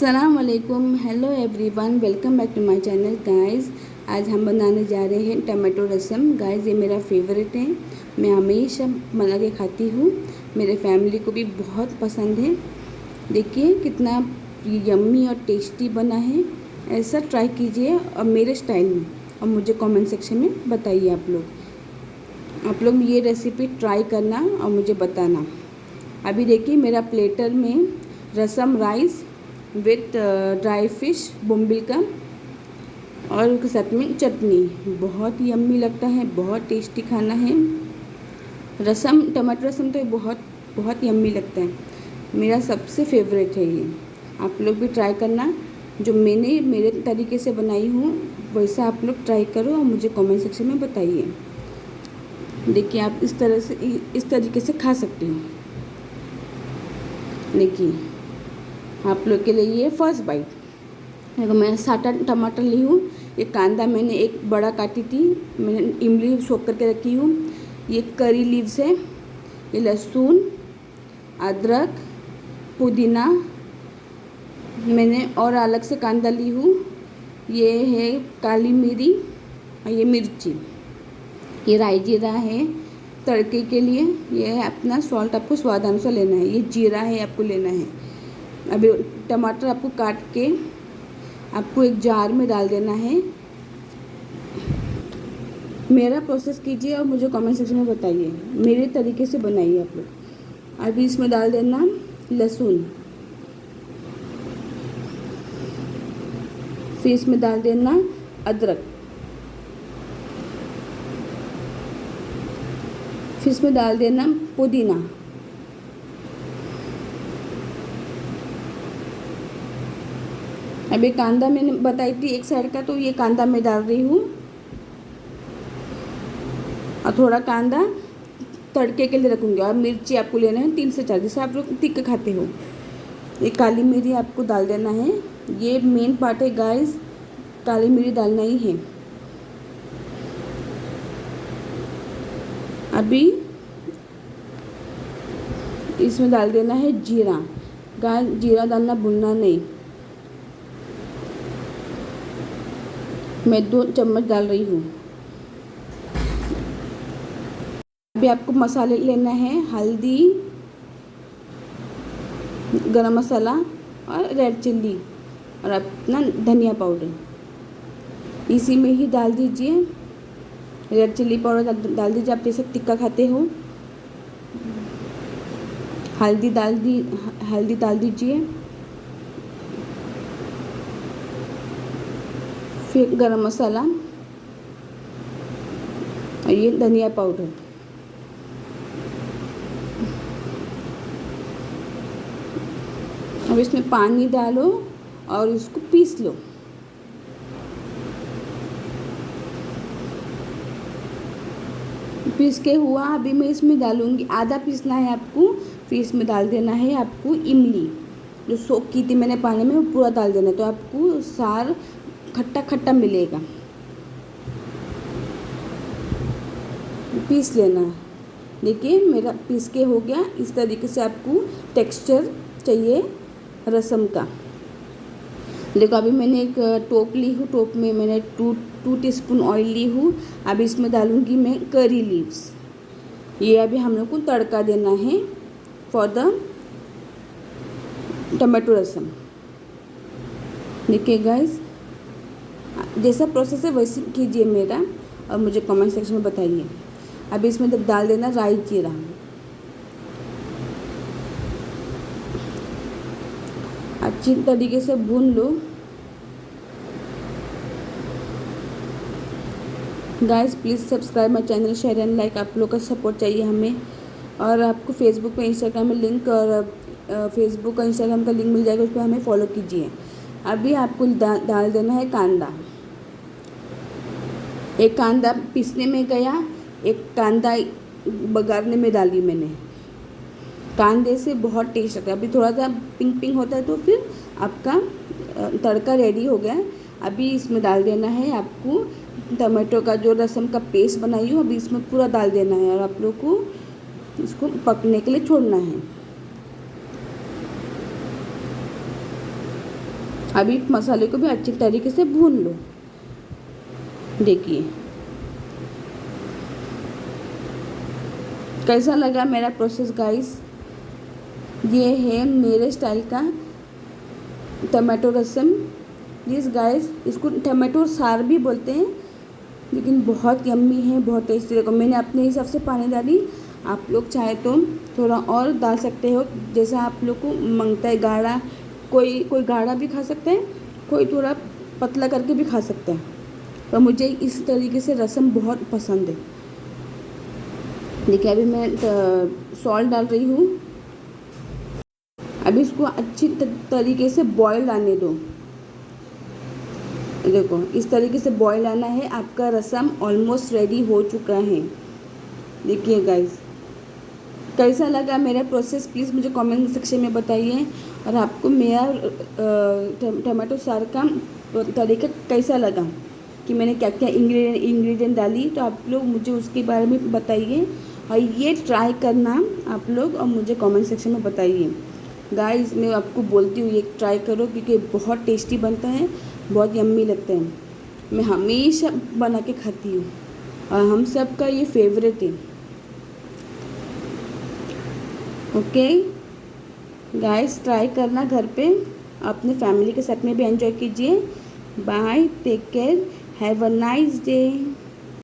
अस्सलाम वालेकुम, hello everyone, welcome back to my channel guys. आज हम बनाने जा रहे हैं टमाटो रसम। गाइस ये मेरा फेवरेट है, मैं हमेशा बना के खाती हूँ, मेरे फैमिली को भी बहुत पसंद है। देखिए कितना यम्मी और टेस्टी बना है। ऐसा ट्राई कीजिए और मेरे स्टाइल में, और मुझे कमेंट सेक्शन में बताइए आप लोग ये रेसिपी ट्राई करना और मुझे बताना। अभी देखिए मेरा प्लेटर में rasam rice with dry fish bombil का और उसके साथ में चटनी, बहुत यम्मी लगता है, बहुत टेस्टी खाना है। रसम, टमाटर रसम तो बहुत बहुत यम्मी लगता है, मेरा सबसे फेवरेट है ये। आप लोग भी ट्राई करना, जो मैंने मेरे तरीके से बनाई हूँ वैसा आप लोग ट्राई करो और मुझे कमेंट सेक्शन में बताइए। देखिए आप इस तरीके से खा सकते हो। देखिए आप लोग के लिए ये फर्स्ट बाइट। देखो मैं 7-8 टमाटर ली हूँ। ये कांदा मैंने एक बड़ा काटी थी, मैंने इमली सोख करके रखी हूँ। ये करी लीव्स है, ये लहसुन, अदरक, पुदीना मैंने और अलग से कांदा ली हूँ। ये है काली मिरी और ये मिर्ची, ये राई जीरा है तड़के के लिए। ये है अपना सॉल्ट, आपको स्वाद अनुसार लेना है। ये जीरा है आपको लेना है। अभी टमाटर आपको काट के आपको एक जार में डाल देना है। मेरा प्रोसेस कीजिए और मुझे कमेंट सेक्शन में बताइए, मेरे तरीके से बनाइए आप लोग। अभी इसमें डाल देना लहसुन, फिर इसमें डाल देना अदरक, फिर इसमें डाल देना पुदीना, अभी कांदा मैंने बताई थी एक साइड का, तो ये कांदा मैं डाल रही हूँ। और थोड़ा कांदा तड़के के लिए रखूँगी। और मिर्ची आपको लेना है 3 से 4, जैसे आप लोग तीखा खाते हो। ये काली मिरी आपको डाल देना है, ये मेन पार्ट है गाइस, काली मिरी डालना ही है। अभी इसमें डाल देना है जीरा। गाइस जीरा डालना भूलना नहीं। मैं 2 चम्मच डाल रही हूँ। अभी आपको मसाले लेना है, हल्दी, गरम मसाला और रेड चिल्ली और अपना धनिया पाउडर इसी में ही डाल दीजिए। रेड चिल्ली पाउडर डाल दीजिए, आप जैसे टिक्का खाते हो। हल्दी डाल दीजिए, फिर गरम मसाला और ये धनिया पाउडर। अब इसमें पानी डालो और इसको पीस लो। पीस के हुआ, अभी मैं इसमें डालूंगी, आधा पीसना है आपको। फिर इसमें डाल देना है आपको इमली, जो सोख की थी मैंने पानी में, वो पूरा डाल देना, तो आपको सार खट्टा खट्टा मिलेगा। पीस लेना। देखिए मेरा पीस के हो गया। इस तरीके से आपको टेक्सचर चाहिए रसम का। देखो अभी मैंने एक टोप ली हूँ, टोप में मैंने 2 टीस्पून ऑयल ली हूँ। अभी इसमें डालूँगी मैं करी लीव्स। ये अभी हम लोग को तड़का देना है फॉर द टमाटो रसम। देखिए गाइस, जैसा प्रोसेस है वैसे कीजिए मेरा और मुझे कमेंट सेक्शन में बताइए। अभी इसमें डाल देना राई जीरा, अच्छी तरीके से भून लो। Guys please subscribe my channel, share and like, आप लोग का सपोर्ट चाहिए हमें। और आपको फेसबुक पे, इंस्टाग्राम में लिंक और फेसबुक और इंस्टाग्राम का लिंक मिल जाएगा, उस पर हमें फॉलो कीजिए। अभी आपको डाल देना है कांदा। एक कांदा पीसने में गया, एक कांदा बघारने में डाली मैंने। कांदे से बहुत टेस्ट आता है। अभी थोड़ा सा पिंक पिंक होता है तो फिर आपका तड़का रेडी हो गया। अभी इसमें डाल देना है आपको टमाटो का जो रसम का पेस्ट बनाई हो, अभी इसमें पूरा डाल देना है और आप लोग को इसको पकने के लिए छोड़ना है। अभी मसाले को भी अच्छी तरीके से भून लो। देखिए कैसा लगा मेरा प्रोसेस गाइस। ये है मेरे स्टाइल का टमाटो रसम। प्लीज़ गाइस, इसको टमाटो सार भी बोलते हैं, लेकिन बहुत यम्मी है, बहुत टेस्टी लगा। मैंने अपने हिसाब से पानी डाली, आप लोग चाहे तो थोड़ा और डाल सकते हो, जैसा आप लोग को मांगता है गाढ़ा। कोई गाढ़ा भी खा सकता है, कोई थोड़ा पतला करके भी खा सकता है, पर मुझे इस तरीके से रसम बहुत पसंद है। देखिए अभी मैं सॉल्ट डाल रही हूँ। अभी इसको अच्छी तरीके से बॉयल आने दो। देखो इस तरीके से बॉयल आना है। आपका रसम ऑलमोस्ट रेडी हो चुका है। देखिए गाइस कैसा लगा मेरा प्रोसेस, प्लीज़ मुझे कमेंट सेक्शन में बताइए। और आपको मेरा टमाटो सार का तरीका कैसा लगा, कि मैंने क्या क्या इंग्रेडिएंट डाली, तो आप लोग मुझे उसके बारे में बताइए। और ये ट्राई करना आप लोग और मुझे कमेंट सेक्शन में बताइए। गाइस मैं आपको बोलती हूँ ये ट्राई करो, क्योंकि बहुत टेस्टी बनता है, बहुत यम्मी लगता है। मैं हमेशा बना के खाती हूँ और हम सब का ये फेवरेट है। ओके गाइस, ट्राई करना घर पे, अपने फैमिली के साथ में भी एंजॉय कीजिए। Bye, take care, have a nice day.